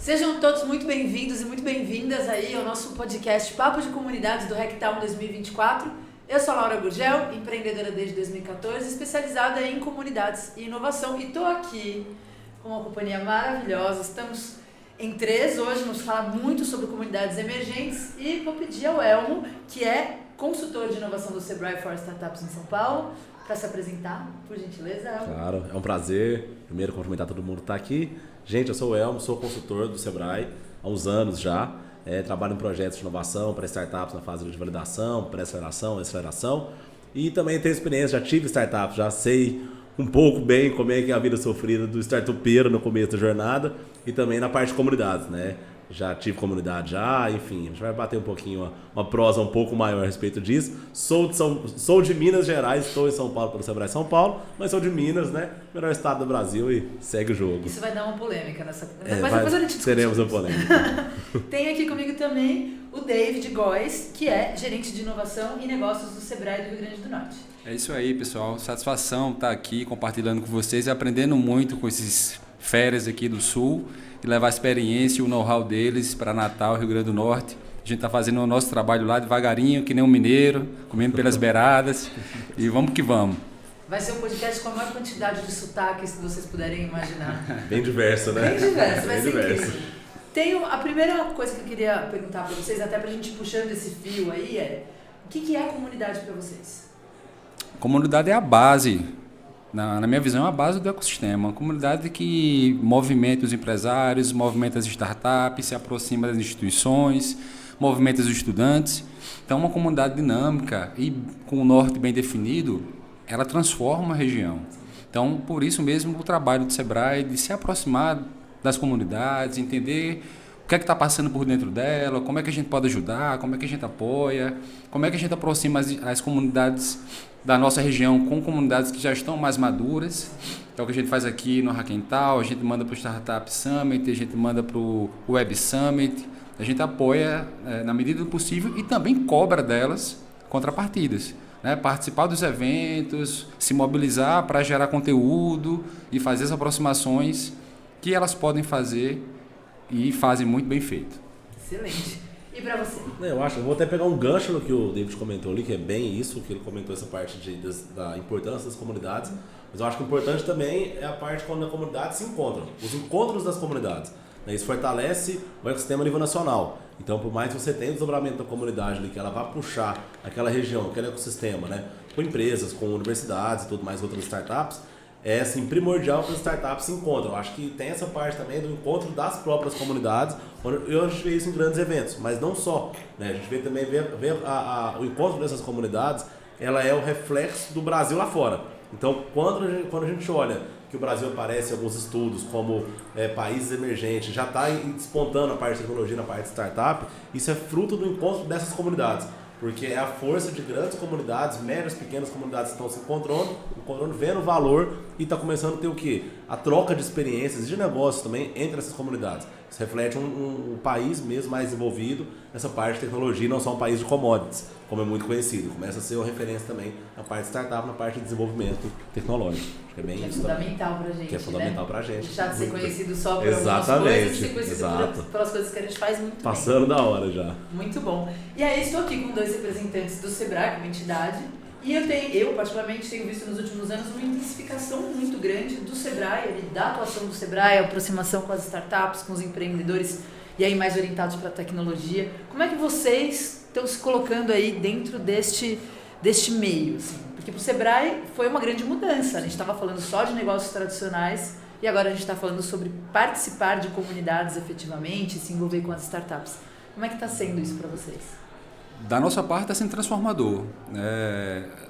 Sejam todos muito bem-vindos e muito bem-vindas aí ao nosso podcast Papo de Comunidades do Hacktown 2024. Eu sou a Laura Gurgel, empreendedora desde 2014, especializada em comunidades e inovação. E estou aqui com uma companhia maravilhosa. Estamos em 3 hoje, vamos falar muito sobre comunidades emergentes. E vou pedir ao Elmo, que é consultor de inovação do Sebrae for Startups em São Paulo, para se apresentar, por gentileza, Elmo. Claro, é um prazer. Primeiro, cumprimentar todo mundo que está aqui. Gente, eu sou o Elmo, sou consultor do Sebrae há uns anos já. Trabalho em projetos de inovação para startups na fase de validação, pré-aceleração, aceleração. E também tenho experiência, já tive startups, já sei um pouco bem como é que é a vida sofrida do startupeiro no começo da jornada e também na parte de comunidades, né? Já tive comunidade já, enfim, a gente vai bater um pouquinho, uma prosa um pouco maior a respeito disso. Sou de Minas Gerais, estou em São Paulo pelo Sebrae São Paulo, mas sou de Minas, né? Melhor estado do Brasil e segue o jogo. Isso vai dar uma polêmica nessa... Mas depois a gente discute. Teremos uma polêmica. Tem aqui comigo também o David Góes, que é gerente de inovação e negócios do Sebrae do Rio Grande do Norte. É isso aí, pessoal. Satisfação estar aqui compartilhando com vocês e aprendendo muito com esses feras aqui do Sul e levar a experiência e o know-how deles para Natal, Rio Grande do Norte. A gente está fazendo o nosso trabalho lá devagarinho, que nem um mineiro, comendo pelas beiradas e vamos que vamos. Vai ser um podcast com a maior quantidade de sotaques que vocês puderem imaginar. Bem diverso, né? Bem diverso, vai ser incrível. A primeira coisa que eu queria perguntar para vocês, até para a gente ir puxando esse fio aí, o que é a comunidade para vocês? Comunidade é a base. Na minha visão, é a base do ecossistema. Uma comunidade que movimenta os empresários, movimenta as startups, se aproxima das instituições, movimenta os estudantes. Então, uma comunidade dinâmica e com o norte bem definido, ela transforma a região. Então, por isso mesmo, o trabalho do Sebrae de se aproximar das comunidades, entender o que é que está passando por dentro dela, como é que a gente pode ajudar, como é que a gente apoia, como é que a gente aproxima as comunidades da nossa região com comunidades que já estão mais maduras. É o que a gente faz aqui no Hacktown, a gente manda para o Startup Summit, a gente manda para o Web Summit, a gente apoia na medida do possível e também cobra delas contrapartidas. Né? Participar dos eventos, se mobilizar para gerar conteúdo e fazer as aproximações que elas podem fazer e fazem muito bem feito. Excelente. E para você? Eu vou até pegar um gancho no que o David comentou ali, que é bem isso, que ele comentou, essa parte da importância das comunidades, mas eu acho que o importante também é a parte quando a comunidade se encontra, os encontros das comunidades. Né? Isso fortalece o ecossistema a nível nacional. Então, por mais que você tenha o desdobramento da comunidade ali, que ela vai puxar aquela região, aquele ecossistema, né? Com empresas, com universidades e tudo mais, outras startups, é assim, primordial que as startups se encontram. Eu acho que tem essa parte também do encontro das próprias comunidades, onde a gente vê isso em grandes eventos, mas não só. Né? A gente vê também o encontro dessas comunidades, ela é o reflexo do Brasil lá fora. Então, quando a gente olha que o Brasil aparece em alguns estudos como países emergentes, já está despontando a parte de tecnologia na parte de startup, isso é fruto do encontro dessas comunidades. Porque é a força de grandes comunidades, médias, pequenas comunidades que estão se encontrando, vendo o valor e está começando a ter o quê? A troca de experiências e de negócios também entre essas comunidades. Isso reflete um país mesmo mais desenvolvido nessa parte de tecnologia, não só um país de commodities, como é muito conhecido. Começa a ser uma referência também na parte de startup, na parte de desenvolvimento tecnológico. Acho que é bem isso. Que é fundamental pra gente. Que é fundamental pra gente. Deixar de ser conhecido só por algumas Exatamente, coisas, ser conhecido pelas coisas que a gente faz muito Passando bem. da hora já. Muito bom. E aí estou aqui com 2 representantes do Sebrae, uma entidade, e eu particularmente tenho visto nos últimos anos uma intensificação muito grande do Sebrae, da atuação do Sebrae, a aproximação com as startups, com os empreendedores, e aí mais orientados para a tecnologia. Como é que vocês estão se colocando aí dentro deste meio? Assim? Porque para o Sebrae foi uma grande mudança. A gente estava falando só de negócios tradicionais e agora a gente está falando sobre participar de comunidades efetivamente, se envolver com as startups. Como é que está sendo isso para vocês? Da nossa parte está sendo transformador.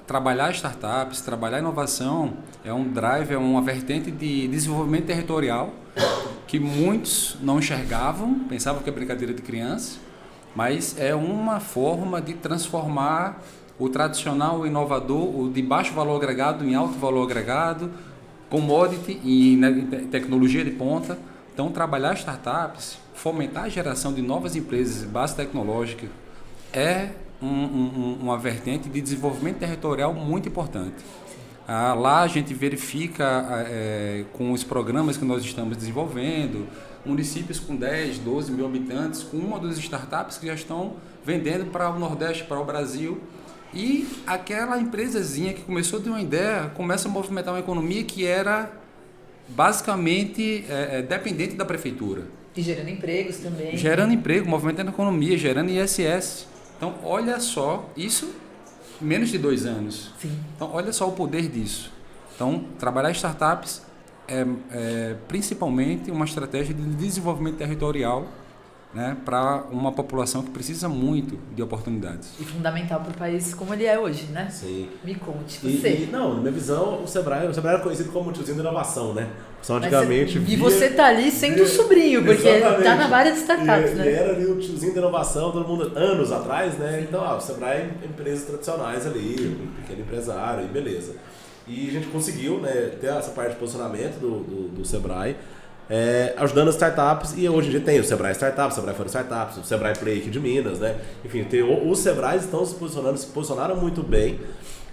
Trabalhar startups, trabalhar inovação é um drive, é uma vertente de desenvolvimento territorial que muitos não enxergavam, pensavam que é brincadeira de criança, mas é uma forma de transformar o tradicional, o inovador, o de baixo valor agregado em alto valor agregado, commodity e tecnologia de ponta. Então, trabalhar startups, fomentar a geração de novas empresas de base tecnológica é uma vertente de desenvolvimento territorial muito importante. Lá a gente verifica com os programas que nós estamos desenvolvendo, municípios com 10, 12 mil habitantes, com uma das startups que já estão vendendo para o Nordeste, para o Brasil. E aquela empresazinha que começou a ter uma ideia, começa a movimentar uma economia que era basicamente dependente da prefeitura. E gerando empregos também. Gerando emprego, movimentando a economia, gerando ISS. Então, olha só, isso em menos de 2 anos. Sim. Então, olha só o poder disso. Então, trabalhar startups é principalmente uma estratégia de desenvolvimento territorial, né, para uma população que precisa muito de oportunidades. E fundamental para o país como ele é hoje, né? Sim. Me conte, você. Não, na minha visão, o Sebrae era conhecido como tiozinho da inovação, né? Só antigamente E você tá ali sendo o sobrinho, porque tá na área de startups, né? E era ali o tiozinho da inovação, todo mundo, anos atrás, né? Então, o Sebrae é empresas tradicionais ali, pequeno empresário, e beleza. E a gente conseguiu, né, ter essa parte de posicionamento do Sebrae, ajudando as startups, e hoje em dia tem o Sebrae Startups, o Sebrae for Startups, o Sebrae Play aqui de Minas, né? Enfim, os Sebrais estão se posicionaram muito bem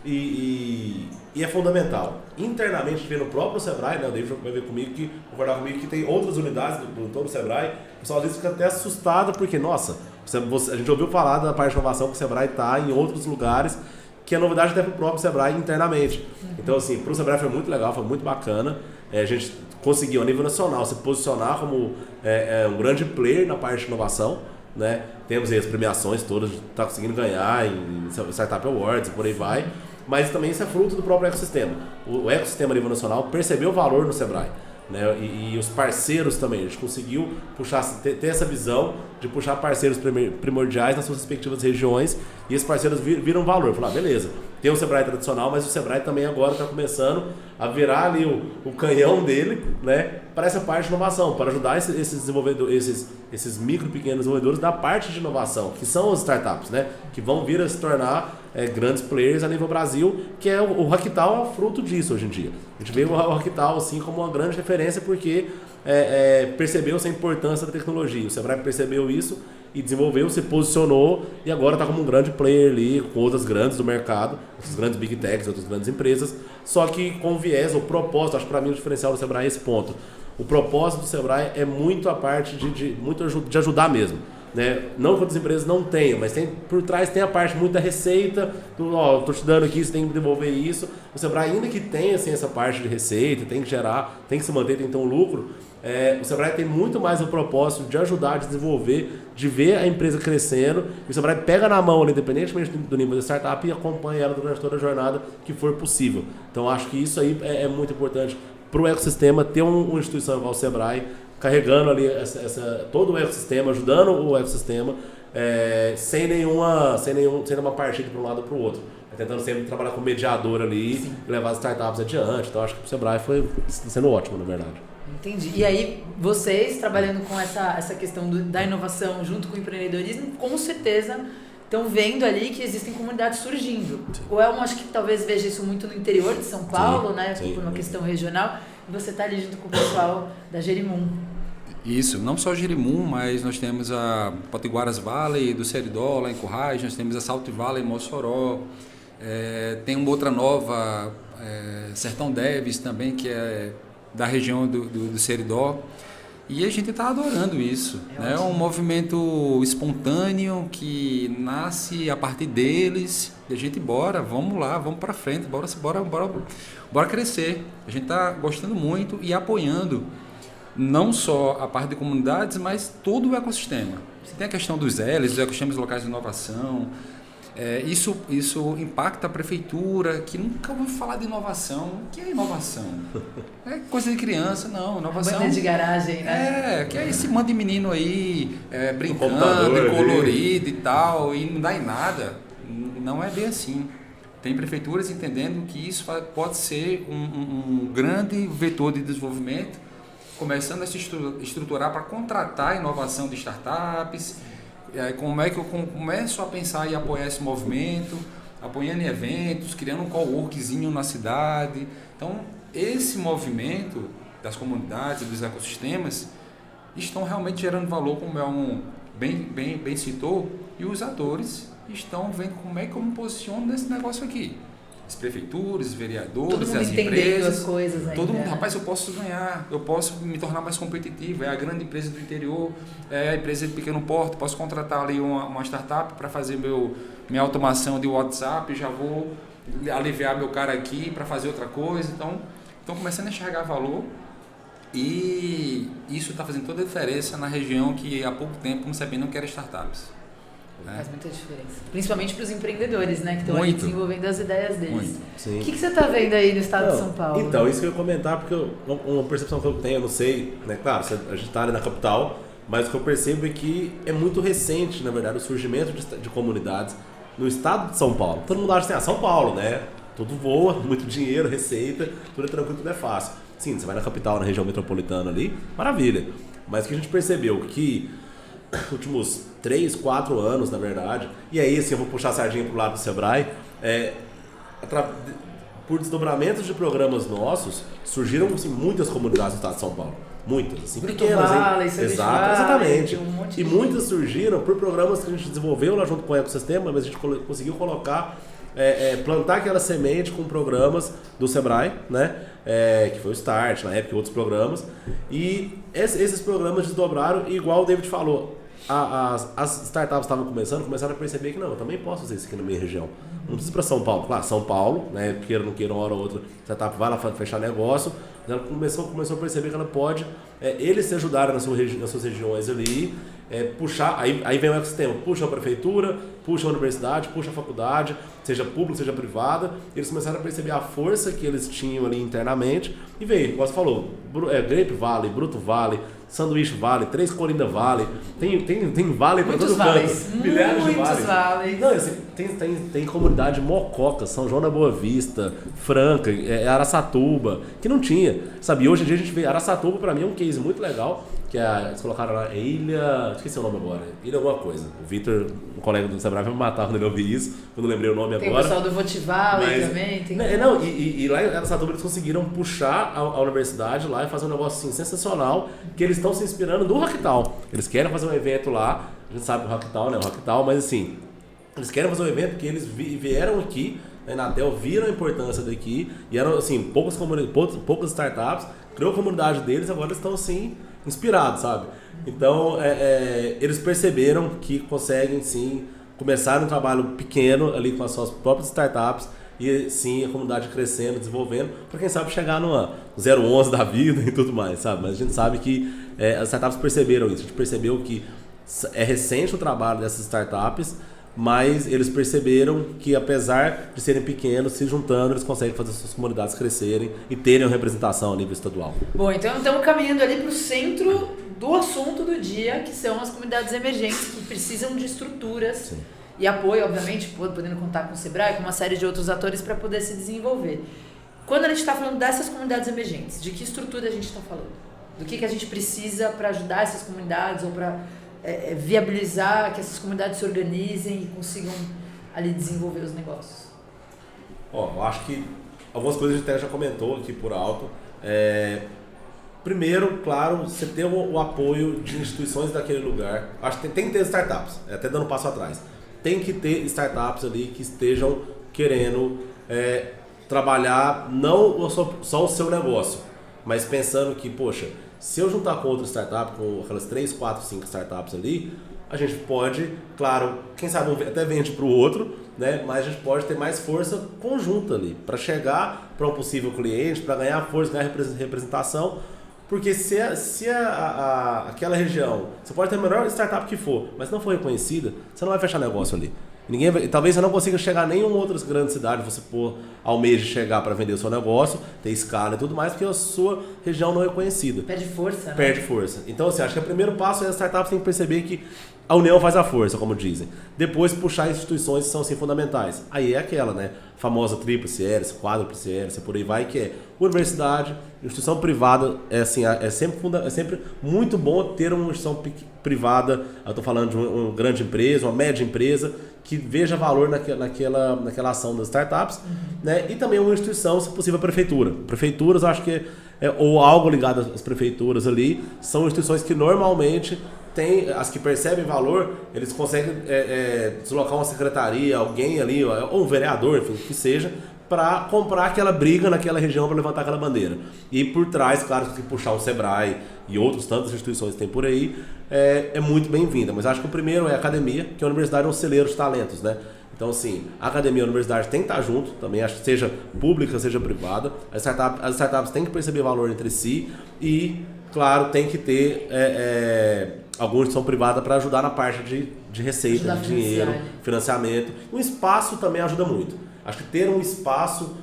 e é fundamental. Internamente, a gente vê no próprio Sebrae, né? O David vai concordar comigo que tem outras unidades do todo o Sebrae, o pessoal às vezes fica até assustado porque, nossa, a gente ouviu falar da parte de inovação que o Sebrae está em outros lugares, que é novidade até para o próprio Sebrae internamente. Então, assim, para o Sebrae foi muito legal, foi muito bacana. A gente conseguiu, a nível nacional, se posicionar como um grande player na parte de inovação, né? Temos aí as premiações todas, está conseguindo ganhar em Startup Awards e por aí vai. Mas também isso é fruto do próprio ecossistema. O ecossistema a nível nacional percebeu o valor no Sebrae, né? E os parceiros também, a gente conseguiu ter essa visão de puxar parceiros primordiais nas suas respectivas regiões, e esses parceiros viram valor. Falaram, beleza, tem o Sebrae tradicional, mas o Sebrae também agora está começando a virar ali o canhão dele, né, para essa parte de inovação, para ajudar esses desenvolvedores, esses micro e pequenos desenvolvedores da parte de inovação, que são as startups, né, que vão vir a se tornar grandes players a nível Brasil, que o Hacktal é o fruto disso hoje em dia. A gente vê o Hacktal assim como uma grande referência porque percebeu-se a importância da tecnologia. O Sebrae percebeu isso e desenvolveu, se posicionou e agora está como um grande player ali com outras grandes do mercado, outras grandes big techs, outras grandes empresas, só que com viés, o propósito, acho que para mim o diferencial do Sebrae é esse ponto. O propósito do Sebrae é muito a parte de ajudar mesmo. Né? Não que outras empresas não tenham, mas por trás tem a parte muito da receita, estou te dando aqui, você tem que devolver isso. O Sebrae, ainda que tenha assim, essa parte de receita, tem que gerar, tem que se manter, tem que ter um lucro, o Sebrae tem muito mais o propósito de ajudar, de desenvolver, de ver a empresa crescendo, e o Sebrae pega na mão, independentemente do nível da startup, e acompanha ela durante toda a jornada que for possível. Então acho que isso aí é muito importante para o ecossistema, ter uma instituição igual o Sebrae, carregando ali todo o ecossistema, ajudando o ecossistema, sem nenhuma partida para um lado ou para o outro. Tentando sempre trabalhar como mediador ali, sim, e levar as startups adiante. Então acho que o Sebrae foi sendo ótimo, na verdade. Entendi. E aí, vocês trabalhando com essa questão da inovação junto com o empreendedorismo, com certeza estão vendo ali que existem comunidades surgindo. Sim. O Elmo, acho que talvez veja isso muito no interior de São Paulo, sim, né? Sim, por uma questão regional. E você está ali junto com o pessoal da Jerimum. Isso, não só Jerimum, mas nós temos a Potiguaras Valley do Seridó, lá em Currais, nós temos a Salt Valley em Mossoró, tem uma outra nova, Sertão Deves também, que é da região do Seridó, e a gente está adorando isso. É um movimento espontâneo que nasce a partir deles, e a gente vamos lá, vamos para frente, bora crescer. A gente está gostando muito e apoiando não só a parte de comunidades, mas todo o ecossistema. Você tem a questão dos Ls, os ecossistemas locais de inovação. Isso impacta a prefeitura, que nunca ouviu falar de inovação. O que é inovação? É coisa de criança, não. Inovação. Banda de garagem, né? Que é esse monte de menino aí brincando, colorido e tal, e não dá em nada. Não é bem assim. Tem prefeituras entendendo que isso pode ser um grande vetor de desenvolvimento, começando a se estruturar para contratar a inovação de startups. Como é que eu começo a pensar e apoiar esse movimento, apoiando em eventos, criando um coworkzinho na cidade. Então, esse movimento das comunidades, dos ecossistemas, estão realmente gerando valor, como o Elmo bem citou, e os atores estão vendo como é que eu me posiciono nesse negócio aqui. as prefeituras, os vereadores, todo mundo as entendendo empresas. as coisas ainda. Todo mundo, rapaz, eu posso ganhar, eu posso me tornar mais competitivo. É a grande empresa do interior, é a empresa de pequeno porte, posso contratar ali uma startup para fazer minha automação de WhatsApp, já vou aliviar meu cara aqui para fazer outra coisa. Então começando a enxergar valor, e isso está fazendo toda a diferença na região que há pouco tempo não sabia que era startups. Faz muita diferença. Principalmente para os empreendedores, né? Que estão ali desenvolvendo as ideias deles. Sim. O que você está vendo aí no estado de São Paulo? Então, isso que eu ia comentar, porque uma percepção que eu tenho, eu não sei, né? Claro, a gente está ali na capital, mas o que eu percebo é que é muito recente, na verdade, o surgimento de comunidades no estado de São Paulo. Todo mundo acha assim, São Paulo, né? Tudo voa, muito dinheiro, receita, tudo é tranquilo, tudo é fácil. Sim, você vai na capital, na região metropolitana ali, maravilha. Mas o que a gente percebeu que últimos 3, 4 anos, na verdade, e aí assim, eu vou puxar a sardinha pro lado do Sebrae, por desdobramentos de programas nossos, surgiram assim, muitas comunidades do estado de São Paulo. Muitas, assim, pequenas, Vale, hein? Exatamente. E muitas surgiram por programas que a gente desenvolveu lá junto com o ecossistema, mas a gente conseguiu colocar, plantar aquela semente com programas do Sebrae, né? Que foi o Start, na época, outros programas. E esses programas desdobraram, e igual o David falou, as startups estavam começaram a perceber que não, eu também posso fazer isso aqui na minha região. Não precisa ir para São Paulo. Claro, São Paulo, né? Queira ou não queira, uma hora ou outra, a startup vai lá fechar negócio. Ela começou a perceber que ela pode, eles se ajudarem nas suas regiões ali, puxar, aí vem o ecossistema, puxa a prefeitura, puxa a universidade, puxa a faculdade, seja pública, seja privada. Eles começaram a perceber a força que eles tinham ali internamente e veio, como você falou, Grape Valley, Bruto Valley, Sanduíche Valley, Três Corinda Valley, tem vale para todo canto, milhares de vales. Não, assim, tem comunidade Mococa, São João da Boa Vista, Franca, Araçatuba, que não tinha, sabe? E hoje em dia a gente vê, Araçatuba para mim é um case muito legal, que eles colocaram lá, Ilha, esqueci o nome agora, Ilha alguma coisa. O Vitor, um colega do Sebrae, vai me matar quando ele ouvir isso, eu não lembrei o nome agora. Tem o pessoal do Votivale também. E lá em Araçatuba eles conseguiram puxar a universidade lá e fazer um negócio assim, sensacional, que eles estão se inspirando no Rocktal. Eles querem fazer um evento lá, a gente sabe o Rocktal, né? O Rocktal, mas assim, eles querem fazer um evento porque eles vieram aqui, na Inatel, viram a importância daqui, e eram assim, poucas startups, criou a comunidade deles, agora eles estão assim, inspirados, sabe? Então, eles perceberam que conseguem sim começar um trabalho pequeno ali com as suas próprias startups, e sim a comunidade crescendo, desenvolvendo, para quem sabe chegar no 011 da vida e tudo mais, sabe? Mas a gente sabe que as startups perceberam isso, a gente percebeu que é recente o trabalho dessas startups, mas eles perceberam que apesar de serem pequenos, se juntando, eles conseguem fazer suas comunidades crescerem e terem uma representação a nível estadual. Bom, então estamos caminhando ali para o centro do assunto do dia, que são as comunidades emergentes, que precisam de estruturas. Sim. E apoio, obviamente, podendo contar com o Sebrae, com uma série de outros atores para poder se desenvolver. Quando a gente está falando dessas comunidades emergentes, de que estrutura a gente está falando? Do que a gente precisa para ajudar essas comunidades ou para viabilizar que essas comunidades se organizem e consigam ali desenvolver os negócios? Eu acho que algumas coisas a gente até já comentou aqui por alto. Primeiro, claro, você ter o apoio de instituições daquele lugar. Acho que tem que ter startups, até dando um passo atrás. Tem que ter startups ali que estejam querendo trabalhar não só o seu negócio, mas pensando que, poxa, se eu juntar com outra startup, com aquelas 3, 4, 5 startups ali, a gente pode, claro, quem sabe um até vende para o outro, né? Mas a gente pode ter mais força conjunta ali, para chegar para um possível cliente, para ganhar força, ganhar representação. Porque se aquela região, você pode ter a melhor startup que for, mas não for reconhecida, você não vai fechar negócio ali. Talvez você não consiga chegar a nenhuma outra grande cidade, você almeja chegar para vender o seu negócio, ter escala e tudo mais, porque a sua região não é conhecida. Perde força, né? Perde força. Então, assim, acho que o primeiro passo é as startups têm que perceber que a união faz a força, como dizem. Depois, puxar instituições que são assim, fundamentais. Aí é aquela, né? Famosa tríplice hélice, quádruplice hélice, por aí vai, que é universidade, instituição privada. É sempre muito bom ter uma instituição privada. Eu estou falando de uma grande empresa, uma média empresa, que veja valor naquela ação das startups, né? E também uma instituição, se possível, a prefeitura. Prefeituras, acho que ou algo ligado às prefeituras ali, são instituições que normalmente as que percebem valor, eles conseguem deslocar uma secretaria, alguém ali, ou um vereador, enfim, que seja, para comprar aquela briga naquela região para levantar aquela bandeira. E por trás, claro, que puxar o Sebrae e outras tantas instituições que tem por aí, é muito bem-vinda. Mas acho que o primeiro é a academia, que a universidade é um celeiro de talentos, né? Então, assim, a academia e a universidade tem que estar junto, também acho que seja pública, seja privada. As startups têm que perceber valor entre si e, claro, tem que ter algumas que são privadas para ajudar na parte de receita, de dinheiro, financiamento. O espaço também ajuda muito. Acho que ter um espaço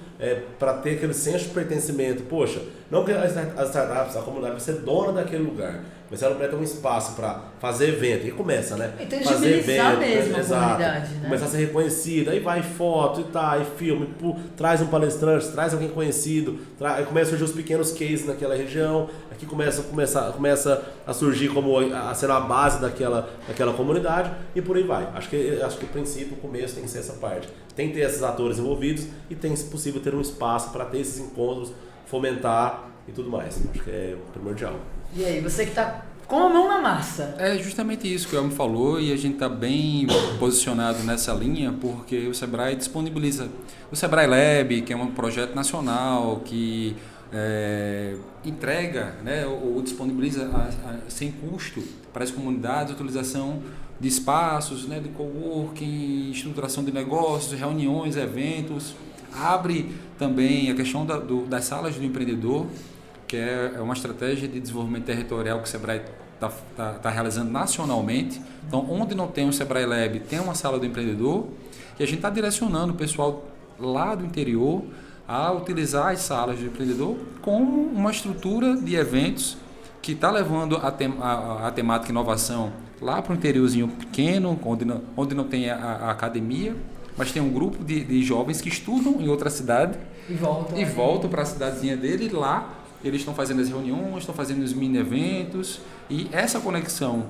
para ter aquele senso de pertencimento. Poxa, não que as startups, a comunidade vai ser dona daquele lugar, mas ela vai ter um espaço para fazer evento. E começa, né? E tangibilizar mesmo a comunidade, né? Começar a ser reconhecida, aí vai foto e tá, aí filme, traz um palestrante, traz alguém conhecido, aí começa a surgir os pequenos cases naquela região, aqui começa a surgir como a ser a base daquela comunidade e por aí vai. Acho que o princípio, o começo tem que ser essa parte. Tem que ter esses atores envolvidos e tem, se possível, ter um espaço para ter esses encontros, fomentar e tudo mais. Acho que é primordial. E aí, você que está com a mão na massa. É justamente isso que o Elmo falou e a gente está bem posicionado nessa linha porque o Sebrae disponibiliza o Sebrae Lab, que é um projeto nacional que entrega, né, ou disponibiliza sem custo para as comunidades a utilização de espaços, né, de coworking, estruturação de negócios, reuniões, eventos. Abre também a questão das salas do empreendedor, que é uma estratégia de desenvolvimento territorial que o Sebrae está realizando nacionalmente. Então, onde não tem um Sebrae Lab, tem uma sala do empreendedor, e a gente está direcionando o pessoal lá do interior a utilizar as salas do empreendedor como uma estrutura de eventos que está levando a temática inovação lá para um interiorzinho pequeno, onde não tem a academia, mas tem um grupo de jovens que estudam em outra cidade e voltam para a cidadezinha dele, e lá eles estão fazendo as reuniões, estão fazendo os mini-eventos, e essa conexão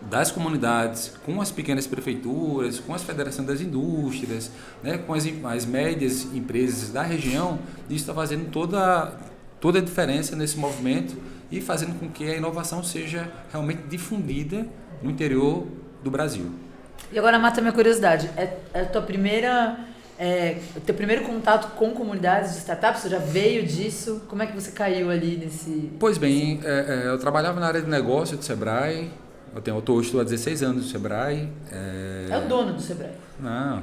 das comunidades com as pequenas prefeituras, com as federações das indústrias, né, com as médias empresas da região, isso está fazendo toda a diferença nesse movimento e fazendo com que a inovação seja realmente difundida no interior do Brasil. E agora mata minha curiosidade, é tua primeira... o teu primeiro contato com comunidades de startups, você já veio disso? Como é que você caiu ali nesse... Pois bem, eu trabalhava na área de negócio do Sebrae, eu estou há 16 anos no Sebrae. É o dono do Sebrae. Não.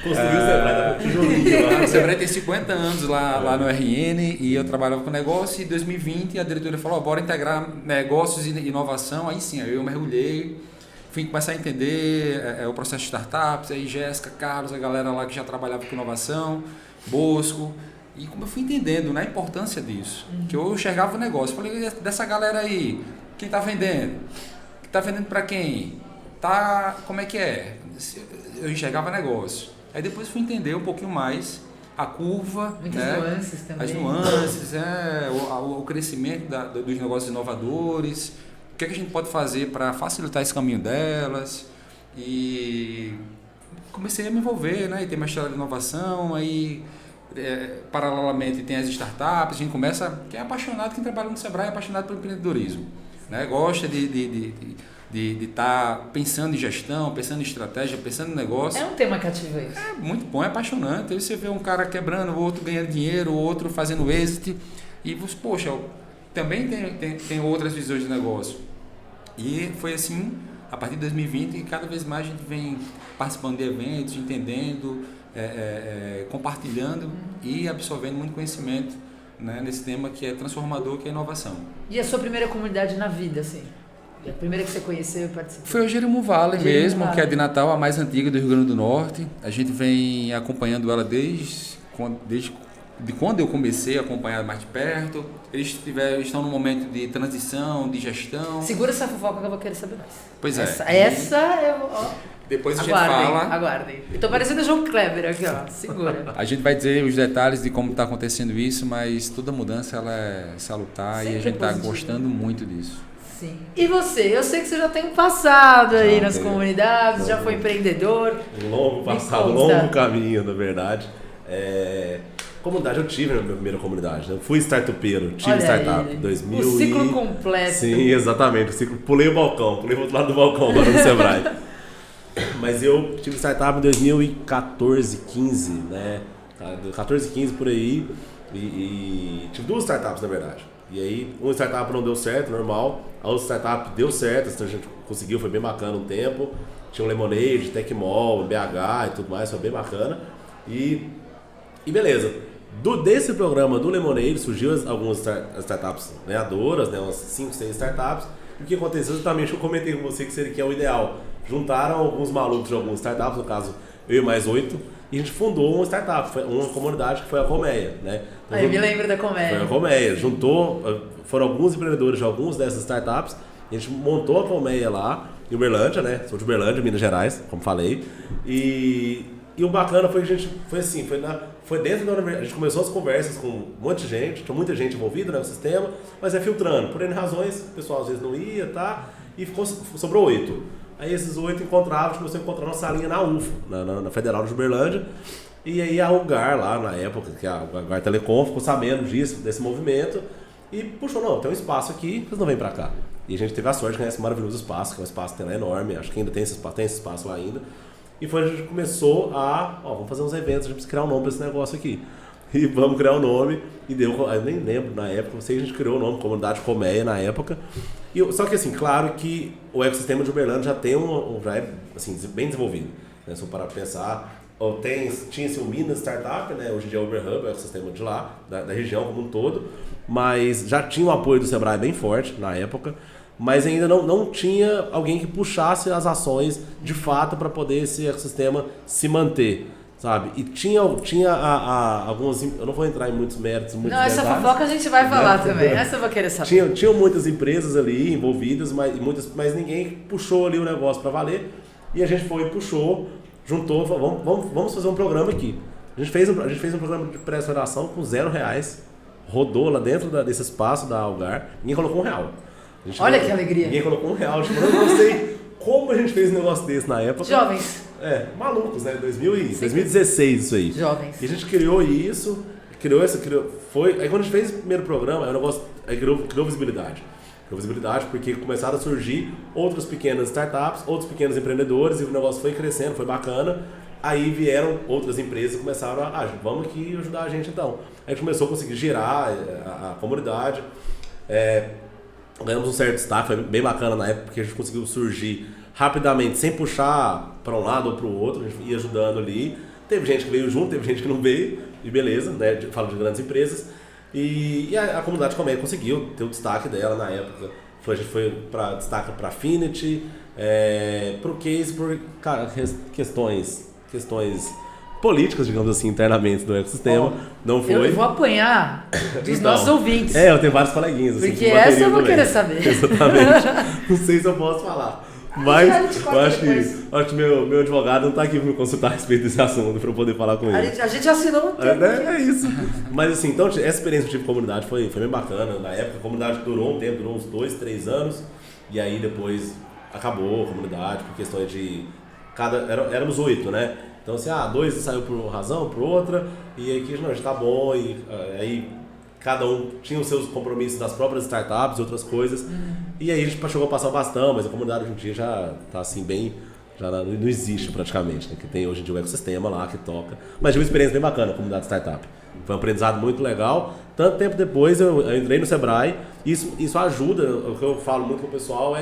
Construiu o Sebrae, tijolinho lá. O Sebrae tem 50 anos lá no RN e eu trabalhava com negócio, e em 2020 a diretora falou, bora integrar negócios e inovação. Aí sim, eu mergulhei. Fui começar a entender o processo de startups, aí Jéssica, Carlos, a galera lá que já trabalhava com inovação, Bosco, e como eu fui entendendo, né, a importância disso, que eu enxergava o negócio, falei, dessa galera aí, quem está vendendo? Está vendendo para quem? Como é que é? Eu enxergava negócio. Aí depois fui entender um pouquinho mais a curva, muitas nuances também. As nuances, o crescimento dos negócios inovadores. O que a gente pode fazer para facilitar esse caminho delas? E comecei a me envolver, né? E tem uma história de inovação, aí paralelamente tem as startups, a gente começa, quem é apaixonado, quem trabalha no Sebrae é apaixonado pelo empreendedorismo, né? Gosta de estar pensando em gestão, pensando em estratégia, pensando em negócio. É um tema cativo isso. É muito bom, é apaixonante. Aí você vê um cara quebrando, o outro ganhando dinheiro, o outro fazendo exit, e você, poxa, também tem outras visões de negócio. E foi assim, a partir de 2020, que cada vez mais a gente vem participando de eventos, entendendo, compartilhando e absorvendo muito conhecimento, né, nesse tema que é transformador, que é inovação. E a sua primeira comunidade na vida, assim? A primeira que você conheceu e participou? Foi o Jeremoabo Valley mesmo, que é de Natal, a mais antiga do Rio Grande do Norte. A gente vem acompanhando ela desde quando eu comecei a acompanhar mais de perto. Eles estão num momento de transição, de gestão. Segura essa fofoca que eu vou querer saber mais. Pois é. Essa eu... Depois a gente fala. Aguardem. Eu tô parecendo o João Kleber aqui, ó. Segura. A gente vai dizer os detalhes de como está acontecendo isso, mas toda mudança ela é salutar. Sempre, e a gente está gostando muito disso. Sim. E você? Eu sei que você já tem passado aí nas comunidades, já foi empreendedor. Um longo passado, longo caminho, na verdade. Comunidade, eu tive na minha primeira comunidade, né? Fui startupeiro, tive startup em 2000. O ciclo completo. Sim, exatamente. O ciclo, pulei o balcão, pulei pro outro lado do balcão agora no Sebrae. Mas eu tive startup em 2014, 15, né? 14, 15 por aí, e tive 2 startups na verdade. E aí, uma startup não deu certo, normal, a outra startup deu certo, então a gente conseguiu, foi bem bacana um tempo. Tinha o Lemonade, Tecmol, BH e tudo mais, foi bem bacana. E beleza. Desse programa do Lemonade surgiu algumas startups ganhadoras, né, umas 5, 6 startups. E o que aconteceu exatamente, eu comentei com você que é o ideal. Juntaram alguns malucos de algumas startups, no caso eu e mais 8, e a gente fundou uma startup, uma comunidade que foi a Colmeia, né? Então, eu me lembro da Colmeia. Foi a Colmeia, foram alguns empreendedores de algumas dessas startups, a gente montou a Colmeia lá em Uberlândia, né? Sou de Uberlândia, Minas Gerais, como falei. E o bacana foi que a gente foi dentro da universidade, a gente começou as conversas com um monte de gente, tinha muita gente envolvida no sistema, mas filtrando, por N razões, o pessoal às vezes não ia, tá? E sobrou 8. Aí esses 8 encontravam, a gente começou a encontrar nossa linha na UFO, na Federal de Uberlândia. E aí a Algar lá na época, que a Algar Telecom, ficou sabendo desse movimento e puxou, não, tem um espaço aqui, vocês não vêm pra cá. E a gente teve a sorte de ganhar esse maravilhoso espaço, que é um espaço que tem lá enorme, acho que ainda tem esse espaço lá ainda. E foi a gente começou vamos fazer uns eventos, a gente precisa criar um nome pra esse negócio aqui. E vamos criar um nome, e deu, eu nem lembro na época, não sei, a gente criou o nome, Comunidade Colmeia na época. Só que assim, claro que o ecossistema de Uberlândia já tem já é assim, bem desenvolvido, né? Se eu parar pra pensar, tinha-se o Minas Startup, né? Hoje em dia é o Uberhub, é o ecossistema de lá, da região como um todo, mas já tinha o apoio do Sebrae bem forte na época, mas ainda não tinha alguém que puxasse as ações de fato para poder esse ecossistema se manter, sabe? E tinha algumas, eu não vou entrar em muitos méritos, muitos detalhes. Essa fofoca a gente vai falar também, essa eu vou querer saber. Tinham muitas empresas ali envolvidas, mas ninguém puxou ali o negócio para valer, e a gente foi e puxou, juntou, falou, vamos fazer um programa aqui. A gente fez um programa de pré-aceleração com R$0, rodou lá dentro desse espaço da Algar, ninguém colocou R$1. Olha que alegria. Ninguém colocou R$1, tipo, eu não sei como a gente fez um negócio desse na época. Jovens. Malucos, né? 2016 isso aí. Jovens. E a gente criou isso, aí quando a gente fez o primeiro programa, aí criou visibilidade. Criou visibilidade porque começaram a surgir outras pequenas startups, outros pequenos empreendedores, e o negócio foi crescendo, foi bacana. Aí vieram outras empresas e começaram vamos aqui ajudar a gente então. Aí a gente começou a conseguir girar a comunidade. Ganhamos um certo destaque, foi bem bacana na época, porque a gente conseguiu surgir rapidamente, sem puxar para um lado ou para o outro, a gente ia ajudando ali. Teve gente que veio junto, teve gente que não veio, e beleza, né? Falo de grandes empresas. E a comunidade Colmeia conseguiu ter o destaque dela na época. A gente foi para destaque para Affinity, para o case, por questões políticas, digamos assim, internamente do ecossistema. Não foi. Eu vou apanhar dos nossos ouvintes. Eu tenho vários coleguinhas. Assim, porque essa eu vou querer saber. Exatamente. Não sei se eu posso falar. Mas eu acho que meu advogado não está aqui para me consultar a respeito desse assunto, para eu poder falar com ele. A gente assinou um tempo. É isso. Mas assim, então essa experiência que eu tive com a comunidade foi bem bacana. Na época a comunidade durou um tempo, durou uns 2, 3 anos. E aí depois acabou a comunidade por questões de... éramos 8, né? Então assim, 2 saiu por uma razão, por outra. E aí que já tá bom. E aí cada um tinha os seus compromissos das próprias startups e outras coisas. E aí a gente chegou a passar o bastão, mas a comunidade hoje em dia já tá assim bem... Já não existe praticamente, né? Que tem hoje em dia o ecossistema lá que toca. Mas tive uma experiência bem bacana a comunidade startup. Foi um aprendizado muito legal. Tanto tempo depois eu entrei no Sebrae. Isso ajuda, o que eu falo muito com o pessoal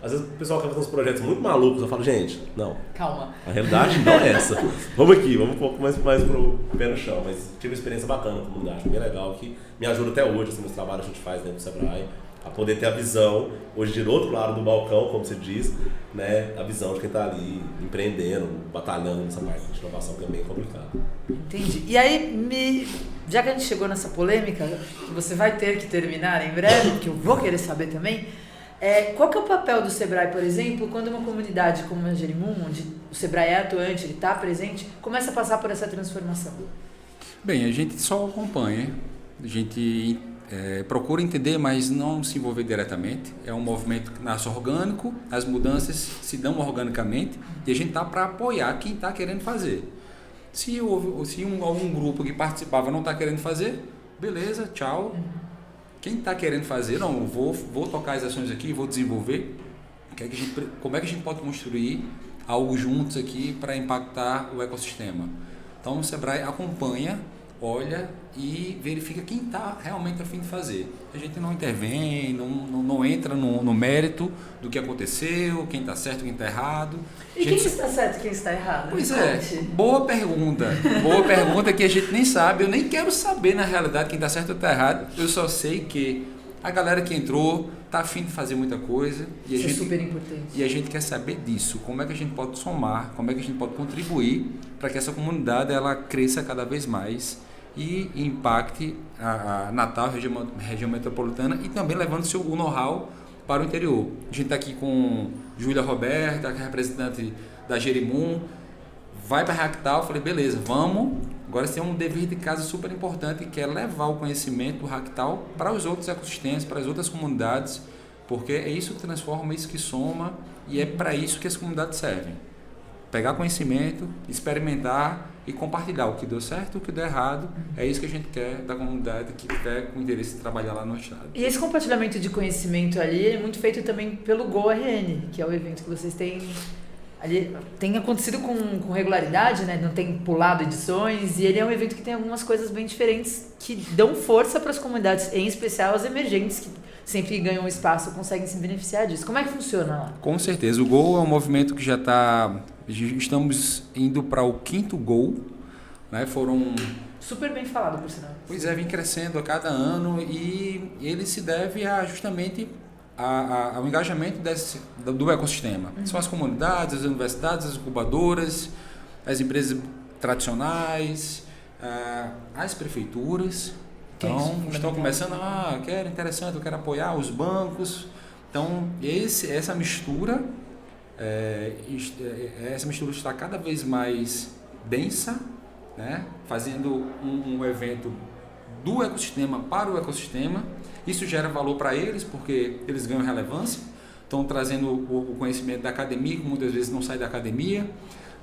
às vezes o pessoal quer fazer uns projetos muito malucos, eu falo, gente, não. Calma. A realidade não é essa. Vamos um pouco mais pro pé no chão. Mas tive uma experiência bacana com a comunidade, bem legal, que me ajuda até hoje, assim, nos trabalhos que a gente faz dentro do Sebrae, a poder ter a visão, hoje de do outro lado do balcão, como você diz, né, a visão de quem está ali empreendendo, batalhando nessa parte de inovação que é bem complicado. Entendi. E aí, já que a gente chegou nessa polêmica, que você vai ter que terminar em breve, que eu vou querer saber também, qual que é o papel do Sebrae, por exemplo, quando uma comunidade como a Jerimum, onde o Sebrae é atuante, ele está presente, começa a passar por essa transformação? Bem, a gente só acompanha, a gente procura entender, mas não se envolver diretamente. É um movimento que nasce orgânico, as mudanças se dão organicamente e a gente está para apoiar quem está querendo fazer. Se algum grupo que participava não está querendo fazer, beleza, tchau. Quem está querendo fazer, não, vou tocar as ações aqui, vou desenvolver. Como é que a gente pode construir algo juntos aqui para impactar o ecossistema? Então o Sebrae acompanha, olha e verifica quem está realmente a fim de fazer. A gente não intervém, não entra no mérito do que aconteceu, quem está certo, quem está errado. E quem está certo e quem está errado? Pois é, boa pergunta. Boa pergunta que a gente nem sabe. Eu nem quero saber na realidade quem está certo ou está errado. Eu só sei que a galera que entrou está a fim de fazer muita coisa. E Isso é super importante. E a gente quer saber disso. Como é que a gente pode somar, como é que a gente pode contribuir para que essa comunidade ela cresça cada vez mais e impacte a Natal, região metropolitana, e também levando o know-how para o interior. A gente está aqui com Júlia Roberta, que é representante da Jerimum, vai para a Hacktal. Falei, beleza, vamos. Agora você tem um dever de casa super importante, que é levar o conhecimento do Hacktal para os outros ecossistemas, para as outras comunidades, porque é isso que transforma, é isso que soma, e é para isso que as comunidades servem. Pegar conhecimento, experimentar e compartilhar o que deu certo e o que deu errado. É isso que a gente quer da comunidade que quer com interesse de trabalhar lá no estado. E esse compartilhamento de conhecimento ali é muito feito também pelo GoRN, que é o evento que vocês têm ali, tem acontecido com regularidade, né? Não tem pulado edições, e ele é um evento que tem algumas coisas bem diferentes que dão força para as comunidades, em especial as emergentes, que sempre ganham espaço, conseguem se beneficiar disso. Como é que funciona lá? Com certeza. O Go é um movimento que já está... Estamos indo para o 5º Go, né? Foram... Super bem falado, por sinal. Pois é, vem crescendo a cada ano, e ele se deve justamente ao engajamento do ecossistema. São as comunidades, as universidades, as incubadoras, as empresas tradicionais, as prefeituras. Então, estão começando, quero, interessante, eu quero apoiar os bancos. Então, essa mistura está cada vez mais densa, né? Fazendo um evento do ecossistema para o ecossistema. Isso gera valor para eles, porque eles ganham relevância. Estão trazendo o conhecimento da academia, que muitas vezes não sai da academia,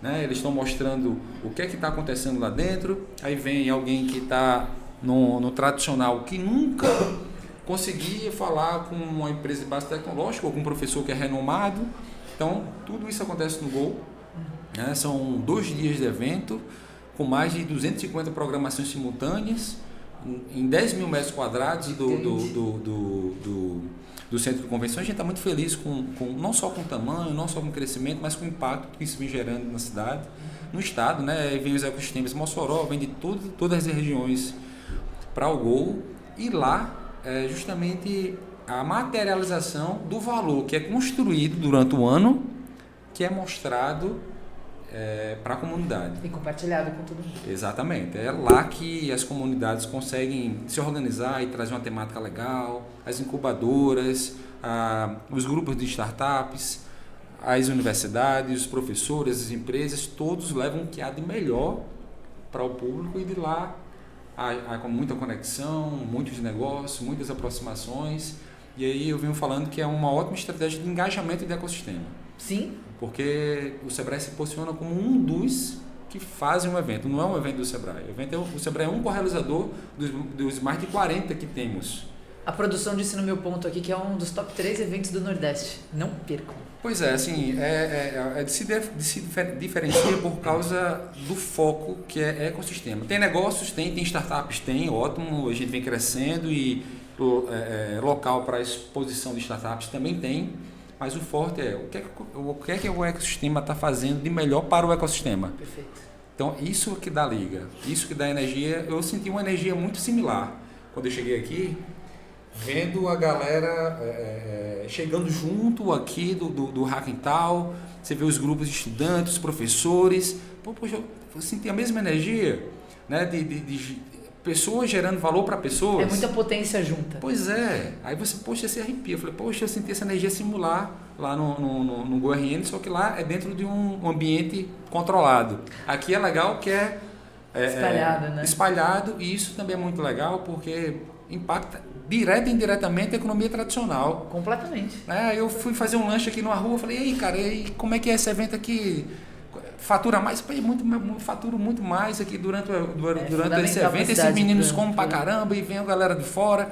né? Eles estão mostrando o que é que está acontecendo lá dentro. Aí vem alguém que está no tradicional, que nunca conseguia falar com uma empresa de base tecnológica ou com um professor que é renomado. Então, tudo isso acontece no Go, né? São 2 dias de evento, com mais de 250 programações simultâneas, em 10 mil metros quadrados do centro de convenções. A gente está muito feliz não só com o tamanho, não só com o crescimento, mas com o impacto que isso vem gerando na cidade, no estado, né? Vem os ecossistemas Mossoró, vem de todas as regiões para o Go, e lá é justamente a materialização do valor que é construído durante o ano, que é mostrado para a comunidade. E compartilhado com todo mundo. Exatamente. É lá que as comunidades conseguem se organizar e trazer uma temática legal, as incubadoras, os grupos de startups, as universidades, os professores, as empresas, todos levam o que há de melhor para o público, e de lá há muita conexão, muitos negócios, muitas aproximações. E aí eu venho falando que é uma ótima estratégia de engajamento de ecossistema. Sim. Porque o Sebrae se posiciona como um dos que fazem um evento. Não é um evento do Sebrae. O Sebrae é um co-realizador dos mais de 40 que temos. A produção disse no meu ponto aqui que é um dos top 3 eventos do Nordeste. Não percam. Pois é, assim, se diferencia por causa do foco que é ecossistema. Tem negócios, tem startups, ótimo, a gente vem crescendo, e local para exposição de startups também tem, mas o forte é o que é que o ecossistema está fazendo de melhor para o ecossistema. Perfeito. Então, isso que dá liga, isso que dá energia. Eu senti uma energia muito similar quando eu cheguei aqui, vendo a galera chegando junto aqui do Hacktal. Você vê os grupos de estudantes, os professores. Poxa, eu senti a mesma energia, né? De pessoas gerando valor para pessoas. É muita potência junta. Pois é. Aí você se arrepia. Eu falei, poxa, eu senti essa energia similar lá no GoRN, só que lá é dentro de um ambiente controlado. Aqui é legal que espalhado, né? Espalhado, e isso também é muito legal porque impacta direta e indiretamente a economia tradicional. Completamente. Eu fui fazer um lanche aqui numa rua, falei, ei, cara, como é que é esse evento aqui? Fatura mais? Faturo muito mais aqui durante esse evento. Esses meninos comem pra caramba, e vem a galera de fora.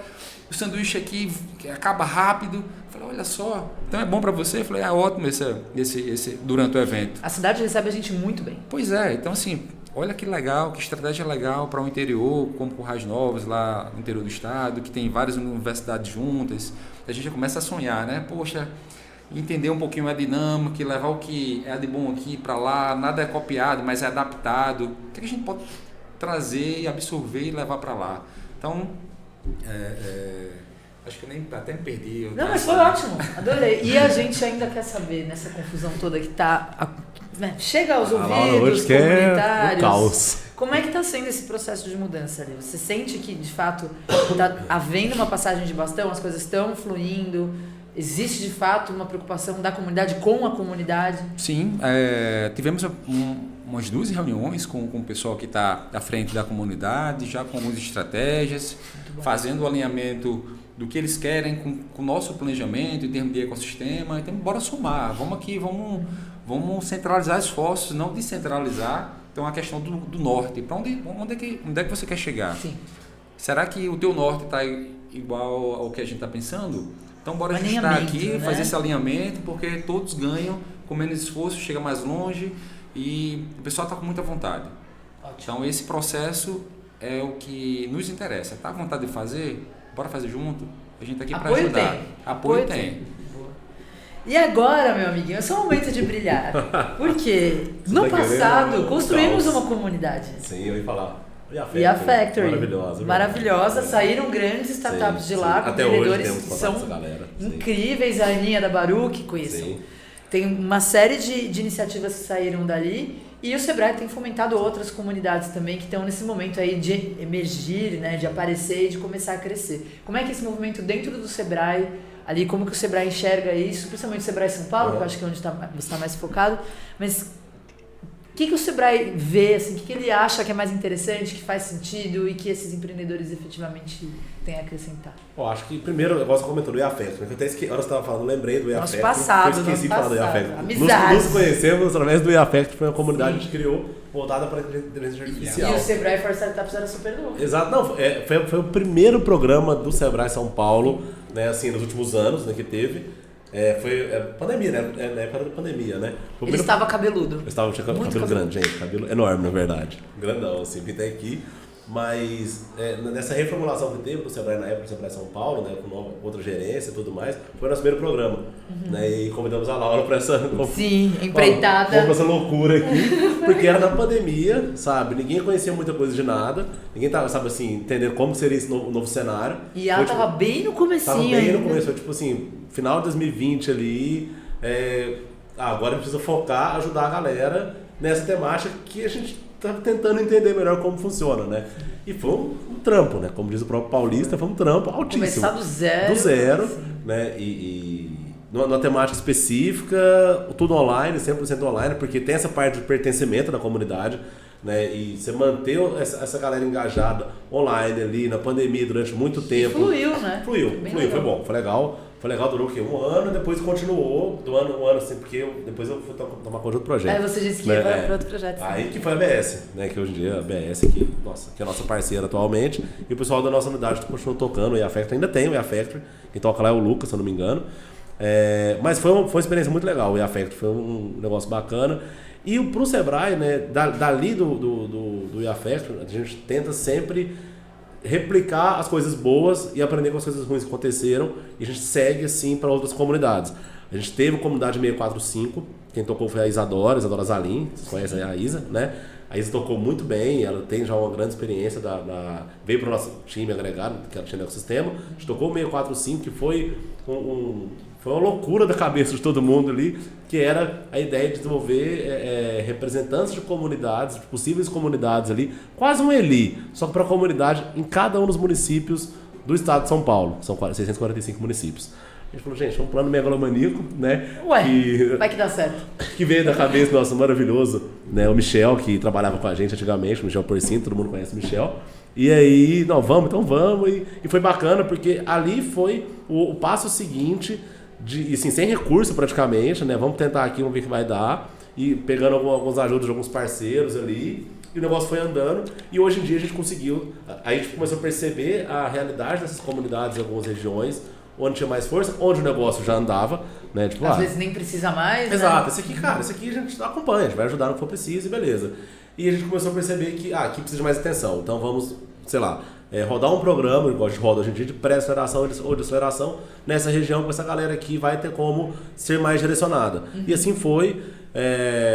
O sanduíche aqui acaba rápido. Falei, olha só, então é bom para você? Falei, ótimo esse durante o evento. A cidade recebe a gente muito bem. Pois é, então assim, olha que legal, que estratégia legal para o interior, como Currais Novos, lá no interior do estado, que tem várias universidades juntas. A gente já começa a sonhar, né? Poxa, entender um pouquinho a dinâmica, levar o que é de bom aqui para lá, nada é copiado, mas é adaptado. O que a gente pode trazer e absorver e levar para lá? Então, acho que eu até me perdi. Não, mas foi ótimo, adorei. E a gente ainda quer saber, nessa confusão toda que tá... Chega aos ouvidos comunitários. Caos. Como é que está sendo esse processo de mudança ali? Você sente que, de fato, está havendo uma passagem de bastão, as coisas estão fluindo? Existe, de fato, uma preocupação da comunidade com a comunidade? Sim, tivemos umas 2 reuniões com o pessoal que está à frente da comunidade, já com algumas estratégias, fazendo o alinhamento do que eles querem com o nosso planejamento em termos de ecossistema. Então, bora somar, vamos aqui, vamos centralizar esforços, não descentralizar. Então, a questão do norte, para onde é que você quer chegar? Sim. Será que o teu norte está igual ao que a gente está pensando? Então, bora ajustar aqui, né? Fazer esse alinhamento, porque todos ganham, com menos esforço, chega mais longe e o pessoal está com muita vontade. Ótimo. Então, esse processo é o que nos interessa. Está à vontade de fazer? Bora fazer junto? A gente está aqui para ajudar. Apoio tem. E agora, meu amiguinho, é só o momento de brilhar. Porque no passado construímos uma comunidade. Sim, eu ia falar. E a Factory. Maravilhosa. Maravilhosa. Saíram grandes startups de lá, com empreendedores que são incríveis. A Aninha da Baruch, conheçam. Sim. Tem uma série de iniciativas que saíram dali. E o Sebrae tem fomentado outras comunidades também que estão nesse momento aí de emergir, né, de aparecer e de começar a crescer. Como é que esse movimento dentro do Sebrae, ali, como que o Sebrae enxerga isso, principalmente o Sebrae São Paulo, que eu acho que é onde você está mais focado, mas o que o Sebrae vê, assim, o que ele acha que é mais interessante, que faz sentido e que esses empreendedores efetivamente têm a acrescentar? Eu acho que primeiro, o negócio comentou do EAFactory, que até que hora você estava falando, lembrei do EAFactory. Nosso passado, eu esqueci de falar do EAFactory. Amizades. Nos conhecemos através do EAFactory, foi uma comunidade que a gente criou voltada para a inteligência artificial. E o Sebrae for Startups era super novo. Exato, não, foi o primeiro programa do Sebrae São Paulo, né, assim, nos últimos anos, né, que teve. Foi pandemia, né? Na época da pandemia, né? Ele estava cabeludo. Tinha cabelo grande, gente. Cabelo enorme, na verdade. Grandão, assim, pintei aqui. Mas nessa reformulação que teve do Sebrae na época do Sebrae São Paulo, né, com outra gerência e tudo mais, foi o nosso primeiro programa. Né, e convidamos a Laura para essa... Sim, empreitada. Para essa loucura aqui. Porque era na pandemia, sabe? Ninguém conhecia muita coisa de nada. Ninguém tava, sabe assim, entendendo como seria esse novo cenário. E ela estava bem no comecinho. Tava bem no começo, foi tipo assim, final de 2020 ali. Agora a gente precisa focar, ajudar a galera nessa temática que a gente tá tentando entender melhor como funciona, né? E foi um trampo, né? Como diz o próprio Paulista, foi um trampo altíssimo. Começar do zero. Do zero, né? E numa temática específica, tudo online, 100% online, porque tem essa parte de pertencimento da comunidade, né? E você manter essa galera engajada online ali, na pandemia, durante muito tempo. Fluiu, né? Fluiu, foi bom, foi legal. Foi legal, durou o quê? Um ano, depois continuou, um ano assim, porque depois eu fui tomar conta do projeto. Aí você disse que ia para outro projeto. Sim. Aí que foi a ABS, né? Que hoje em dia a ABS que é a nossa parceira atualmente, e o pessoal da nossa unidade continuou tocando, o EAFactory ainda tem o EAFactory, quem toca lá é o Lucas, se eu não me engano. Mas foi uma experiência muito legal, o EAFactory foi um negócio bacana. E pro Sebrae, né, dali do EAFactory, a gente tenta sempre replicar as coisas boas e aprender com as coisas ruins que aconteceram, e a gente segue assim para outras comunidades. A gente teve a comunidade 645, quem tocou foi a Isadora Zalim, vocês conhecem a Isa, né? A Isa tocou muito bem, ela tem já uma grande experiência, veio para o nosso time agregado, que era o time do ecossistema. A gente tocou o 645, que foi foi uma loucura da cabeça de todo mundo ali, que era a ideia de desenvolver representantes de comunidades, de possíveis comunidades ali, quase um ELI, só que para a comunidade em cada um dos municípios do estado de São Paulo. São 645 municípios. A gente falou, gente, é um plano megalomaníaco, né? Vai que dá certo. Que veio da cabeça do nosso maravilhoso, né? O Michel, que trabalhava com a gente antigamente, o Michel Porcino, todo mundo conhece o Michel. E aí, vamos. E foi bacana, porque ali foi o passo seguinte, assim, sem recurso praticamente, né? Vamos tentar aqui, vamos ver o que vai dar. E pegando algumas ajudas de alguns parceiros ali. E o negócio foi andando. E hoje em dia a gente conseguiu. Aí a gente começou a perceber a realidade dessas comunidades em algumas regiões, onde tinha mais força, onde o negócio já andava, né? Tipo, às vezes nem precisa mais, exato, né? Esse aqui a gente acompanha, a gente vai ajudar no que for preciso e beleza. E a gente começou a perceber que aqui precisa de mais atenção. Então vamos, sei lá, rodar um programa, igual a gente roda hoje em dia, de pré-aceleração ou de aceleração nessa região, com essa galera aqui vai ter como ser mais direcionada. E assim foi.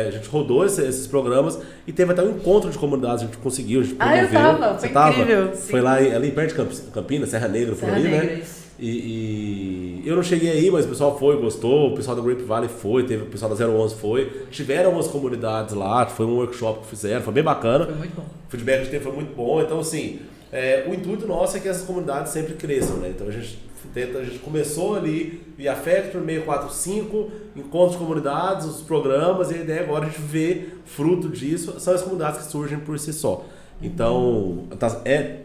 A gente rodou esses programas e teve até um encontro de comunidades, a gente conseguiu, a gente promoveu. Eu tava, foi incrível. Foi lá ali perto de Campinas, Serra Negra, por ali, né? E eu não cheguei aí, mas o pessoal foi, gostou, o pessoal da Grape Valley foi, teve o pessoal da 011 foi, tiveram umas comunidades lá, foi um workshop que fizeram, foi bem bacana. Foi muito bom. O feedback que a gente teve foi muito bom, então assim, o intuito nosso é que essas comunidades sempre cresçam, né? Então a gente começou ali via Factor 645, encontros de comunidades, os programas, e a ideia agora é a gente ver fruto disso, são as comunidades que surgem por si só. Então,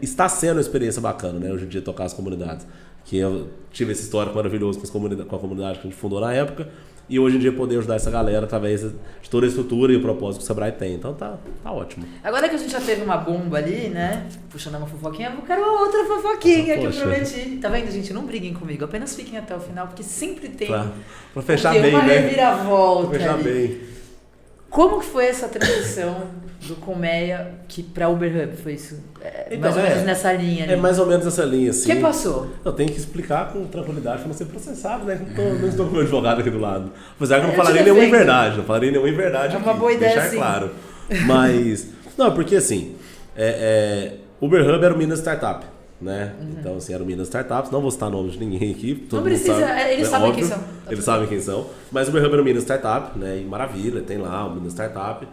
está sendo uma experiência bacana, né? Hoje em dia tocar as comunidades. Que eu tive esse histórico maravilhoso com a comunidade que a gente fundou na época, e hoje em dia poder ajudar essa galera através de toda a estrutura e o propósito que o Sebrae tem. Então tá ótimo. Agora que a gente já teve uma bomba ali, né? Puxando uma fofoquinha, eu quero uma outra fofoquinha que eu prometi. Tá vendo, gente? Não briguem comigo, apenas fiquem até o final, porque sempre tem pra fechar bem, uma né? reviravolta. Pra fechar ali. Bem. Como que foi essa transição do Colmeia para Uber Hub? Foi isso? Mais ou menos nessa linha, né? É mais ou menos essa linha, assim. O que passou? Eu tenho que explicar com tranquilidade para não ser processado, né? Não estou com o meu advogado aqui do lado. Apesar que eu não falaria nenhuma inverdade. Não falaria nenhuma inverdade. É uma boa ideia, deixar sim. claro. Mas, não, porque assim, Uber Hub era o Minas Startup, né? Então, assim, era o Minas Startups. Não vou citar nomes de ninguém aqui. Todo não precisa, sabe, eles sabem óbvio, quem são. Eles sabem quem são. Mas o Uber Hub era o Minas Startup, né? E maravilha, tem lá o Minas Startup.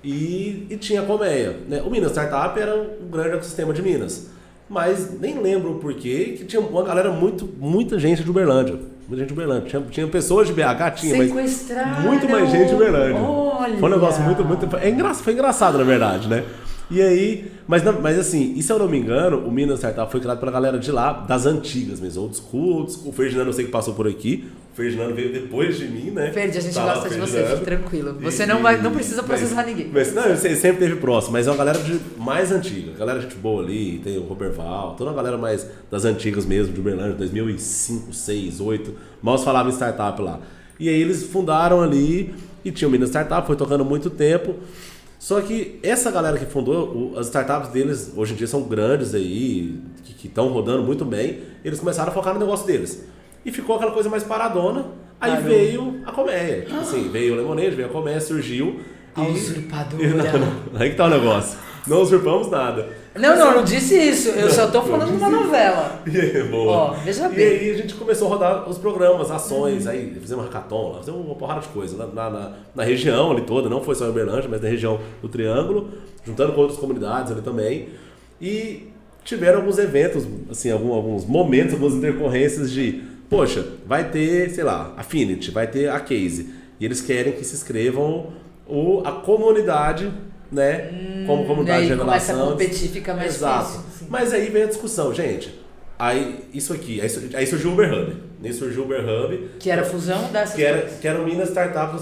E tinha a Colmeia, né? O Minas Startup era um grande ecossistema de Minas. Mas nem lembro o porquê que tinha uma galera, muita gente de Uberlândia. Muita gente de Uberlândia. Tinha pessoas de BH, mas muito mais gente de Uberlândia. Olha. Foi um negócio muito... Foi engraçado, na verdade, né? E aí... Mas assim, e se eu não me engano, o Minas Startup foi criado pela galera de lá, das antigas mesmo, old school. O Ferdinando eu sei que passou por aqui. O Ferdinando veio depois de mim, né? Ferdi, a gente gosta de você, fique tranquilo. Você não precisa processar ninguém. Não, eu sei, sempre teve próximo, mas é uma galera mais antiga. Galera gente boa ali, tem o Roberval, toda uma galera mais das antigas mesmo, de Uberlândia, 2005, 2006, 2008. Mal se falava em startup lá. E aí eles fundaram ali e tinha o Minas Startup, foi tocando muito tempo. Só que essa galera que fundou, as startups deles hoje em dia são grandes aí, que estão rodando muito bem, eles começaram a focar no negócio deles. E ficou aquela coisa mais paradona, aí veio a Colmeia. Tipo assim, veio o Lemonade, veio a Colmeia, surgiu. A usurpadora. Aí que tá o negócio. Não usurpamos nada. Não disse isso. Eu só tô falando de uma novela. Boa. Ó, veja bem. E aí a gente começou a rodar os programas, ações, aí fizemos hackathon, fizemos uma porrada de coisa na região ali toda, não foi só em Uberlândia, mas na região do Triângulo, juntando com outras comunidades ali também. E tiveram alguns eventos, assim, alguns momentos, algumas intercorrências de, poxa, vai ter, sei lá, Affinity, vai ter a Case. E eles querem que se inscrevam a comunidade, né? Como comunidade de revelação. Começa a competir, fica mais difícil. Sim. Mas aí vem a discussão, gente. Aí surgiu o Uber Hub. Aí surgiu o Uber Hub. Que era a fusão dessas que era o Minas Startups,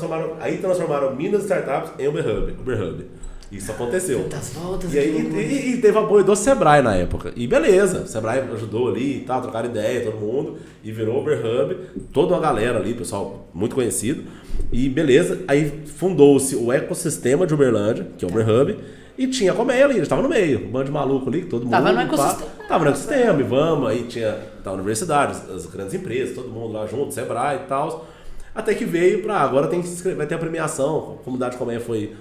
transformaram Minas Startups em Uber Hub. Isso aconteceu. Tantas voltas. E aí teve apoio do Sebrae na época. E beleza, o Sebrae ajudou ali e tal, trocaram ideia, todo mundo. E virou Uber Hub, toda uma galera ali, pessoal muito conhecido. E beleza, aí fundou-se o ecossistema de Uberlândia, que é o Uber Hub. E tinha a Colmeia ali, eles estavam no meio, um bando de maluco ali, todo mundo. Tava no ecossistema. Tava no ecossistema, e vamos, aí tinha a universidade, as grandes empresas, todo mundo lá junto, Sebrae e tal. Até que veio agora tem que se inscrever, vai ter a premiação, a comunidade Colmeia foi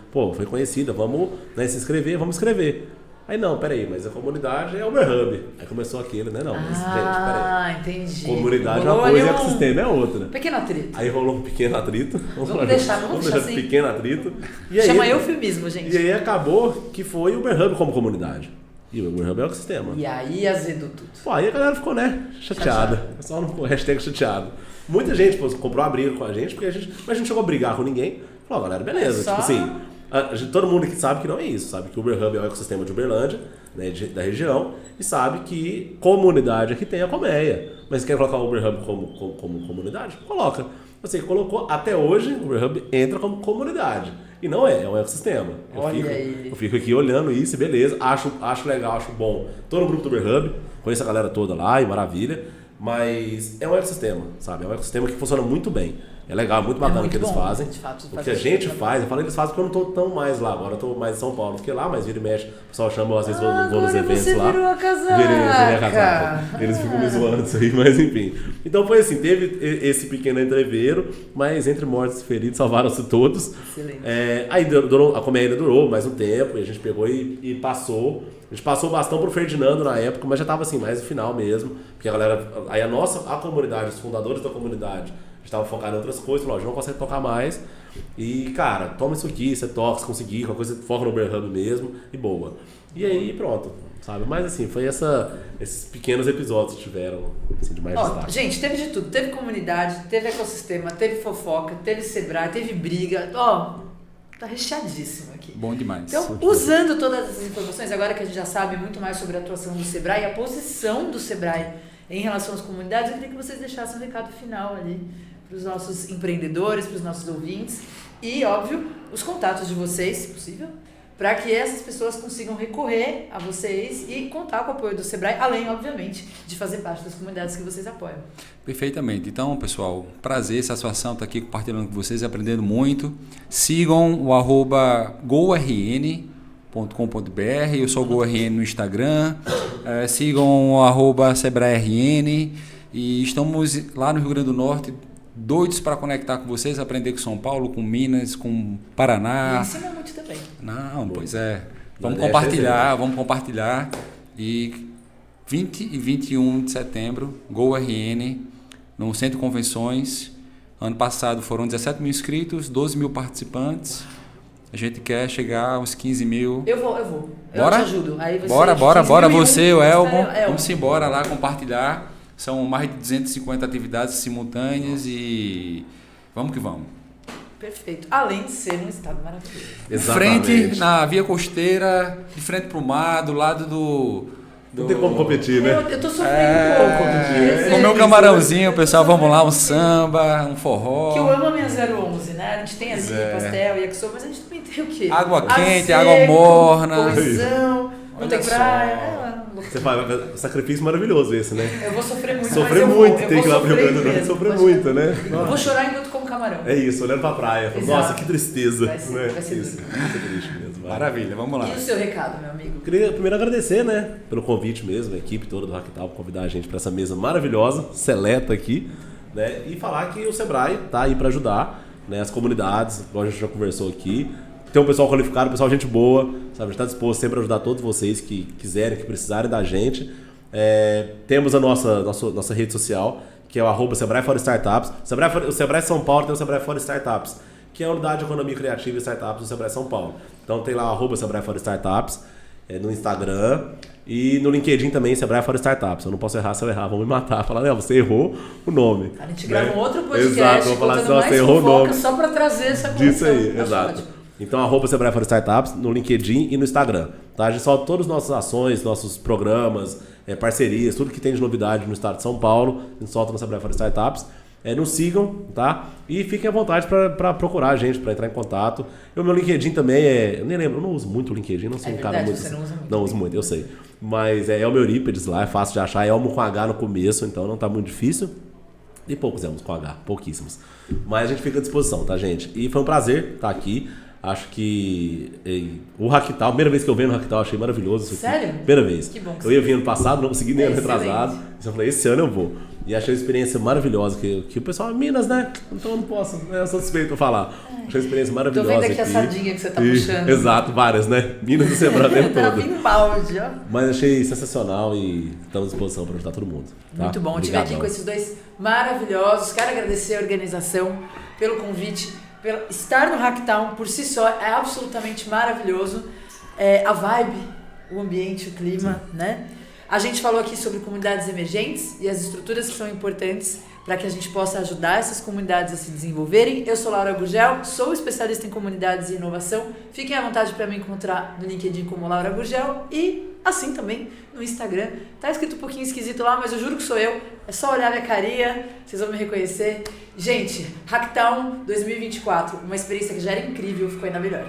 conhecida, vamos, né, se inscrever, vamos escrever. Aí não, peraí, mas a comunidade é o Uber Hub. Aí começou aquele, né? Não, mas gente, peraí. Entendi. Comunidade é uma coisa e ecossistema é outra. Pequeno atrito. Aí rolou um pequeno atrito. Vamos deixar assim. Pequeno atrito. E aí, chama eufemismo, gente. E aí acabou que foi o Uber Hub como comunidade. E o Uber Hub é o ecossistema. E aí azedou tudo. Pô, aí a galera ficou, né? Chateada. O pessoal não ficou hashtag Muita gente comprou a briga com a gente, mas a gente não chegou a brigar com ninguém. Falou, galera, beleza. Tipo assim, todo mundo que sabe que não é isso. Sabe que o Uber Hub é o ecossistema de Uberlândia, né, da região, e sabe que comunidade aqui tem a Colmeia. Mas quer colocar o Uber Hub como comunidade? Coloca. Você colocou, até hoje, o Uber Hub entra como comunidade. E não é um ecossistema. Eu fico aqui olhando isso e beleza, acho legal, acho bom. Tô no grupo do Uber Hub, conheço a galera toda lá e maravilha, mas é um ecossistema, sabe? É um ecossistema que funciona muito bem. É legal, muito bacana o que eles bom, fazem. de fato, O que a gente faz, eu falo eles fazem porque eu não tô tão mais lá agora, eu tô mais em São Paulo. Fiquei lá, mas vira e mexe, o pessoal chama, às vezes vou nos eventos você lá. Virou a casaca. Virei a casaca. Eles ficam me zoando isso aí, mas enfim. Então foi assim, teve esse pequeno entreveiro, mas entre mortos e feridos salvaram-se todos. Excelente. Aí a comédia durou mais um tempo e a gente pegou e passou. A gente passou o bastão pro Ferdinando na época, mas já tava assim, mais no final mesmo. Porque a galera, aí a comunidade, os fundadores da comunidade, estava focado em outras coisas, falou, não consegue tocar mais. E, cara, toma isso aqui, você toca, se conseguir, qualquer coisa, foca no berrando mesmo, e boa. E aí, pronto, sabe? Mas assim, foi esses pequenos episódios que tiveram, assim, de mais destaque. Gente, teve de tudo. Teve comunidade, teve ecossistema, teve fofoca, teve Sebrae, teve briga. Tá recheadíssimo aqui. Bom demais. Então, usando todas essas informações, agora que a gente já sabe muito mais sobre a atuação do Sebrae e a posição do Sebrae em relação às comunidades, eu queria que vocês deixassem um recado final ali para os nossos empreendedores, para os nossos ouvintes e, óbvio, os contatos de vocês, se possível, para que essas pessoas consigam recorrer a vocês e contar com o apoio do Sebrae, além, obviamente, de fazer parte das comunidades que vocês apoiam. Perfeitamente. Então, pessoal, prazer, satisfação estar aqui compartilhando com vocês, aprendendo muito. Sigam o @gorn.com.br, eu sou o GoRN no Instagram. Sigam o @SebraeRN e estamos lá no Rio Grande do Norte, doidos para conectar com vocês, aprender com São Paulo, com Minas, com Paraná. E ensina muito também. Não, pois é. Vamos compartilhar. E 20 e 21 de setembro, GoRN, no Centro de Convenções. Ano passado foram 17 mil inscritos, 12 mil participantes. A gente quer chegar a uns 15 mil. Eu vou. Bora? Eu te ajudo. Aí você Bora. Você, o Elmo. Elmo. Vamos embora lá compartilhar. São mais de 250 atividades simultâneas e vamos que vamos. Perfeito. Além de ser um estado maravilhoso. Exatamente. Frente na via costeira, de frente para o mar, do lado do... Não tem como competir, né? Eu tô sofrendo um pouco. Com o meu camarãozinho, pessoal, vamos lá, um samba, um forró. Que eu amo a minha 011, né? A gente tem ali pastel e yakisoba, mas a gente também tem o quê? Água quente, Seco, água morna. Coisão, não tem Olha praia. Você fala, sacrifício maravilhoso esse, né? Eu vou sofrer muito, Sofrer mas muito, eu tem que ir lá pro Rio Grande do Norte. mesmo, Sofrer pode muito, ficar. né? Eu vou chorar enquanto como camarão. É isso, olhando pra praia. Exato. Nossa, que tristeza. Vai ser isso. Muito triste mesmo. Vai. Maravilha, vamos lá. E o seu recado, meu amigo? Eu queria primeiro agradecer, né, pelo convite mesmo, a equipe toda do Hacktal, por convidar a gente para essa mesa maravilhosa, seleta aqui, né, e falar que o Sebrae tá aí para ajudar, né, as comunidades, igual a gente já conversou aqui. Tem um pessoal qualificado, um pessoal gente boa, sabe, a gente está disposto sempre a ajudar todos vocês que quiserem, que precisarem da gente. Temos a nossa rede social, que é o @Sebrae for Startups. O Sebrae São Paulo tem o Sebrae for Startups, que é a unidade de economia criativa e startups do Sebrae São Paulo. Então tem lá o @Sebrae for Startups no Instagram e no LinkedIn também, Sebrae for Startups. Eu não posso errar, se eu errar, vão me matar. Falar, não, você errou o nome. A gente grava um outro podcast, exato, vou falar contando assim, mais você errou o fofoca nome. só para trazer essa conversa. Disso aí, Acho exato. ótimo. Então, Sebrae for Startups no LinkedIn e no Instagram. Tá? A gente solta todas as nossas ações, nossos programas, parcerias, tudo que tem de novidade no estado de São Paulo, a gente solta no Sebrae for Startups. Nos sigam, tá? E fiquem à vontade para procurar a gente, para entrar em contato. O meu LinkedIn também eu nem lembro, eu não uso muito o LinkedIn, não sou um cara muito. Você não usa muito. Não uso muito, eu sei. Mas é o meu Eurípides lá, é fácil de achar, é Elmo com H no começo, então não tá muito difícil. E poucos Elmos com H, pouquíssimos. Mas a gente fica à disposição, tá, gente? E foi um prazer estar aqui. Acho que o Hacktal, primeira vez que eu venho no Hacktal, achei maravilhoso isso aqui. Sério? Primeira vez. Que bom. Eu ia vir ano passado, não consegui nem ano Excelente. retrasado. Então eu falei, esse ano eu vou. E achei uma experiência maravilhosa, que o pessoal é Minas, né? Então eu não posso, eu sou suspeito pra falar. Achei uma experiência maravilhosa. Tô vendo aqui a sardinha que você tá puxando. Exato, várias, né? Minas e Sebrae dentro Tá todo. vindo balde, ó. Mas achei sensacional e estamos à disposição para ajudar todo mundo. Tá? Muito bom. Eu estive aqui com esses dois maravilhosos. Quero agradecer a organização pelo convite. Estar no Hacktown por si só é absolutamente maravilhoso. A vibe, o ambiente, o clima, né? A gente falou aqui sobre comunidades emergentes e as estruturas que são importantes para que a gente possa ajudar essas comunidades a se desenvolverem. Eu sou Laura Gurgel, sou especialista em comunidades e inovação. Fiquem à vontade para me encontrar no LinkedIn como Laura Gurgel e assim também no Instagram. Tá escrito um pouquinho esquisito lá, mas eu juro que sou eu. É só olhar minha carinha, vocês vão me reconhecer. Gente, Hacktown 2024, uma experiência que já era incrível, ficou ainda melhor.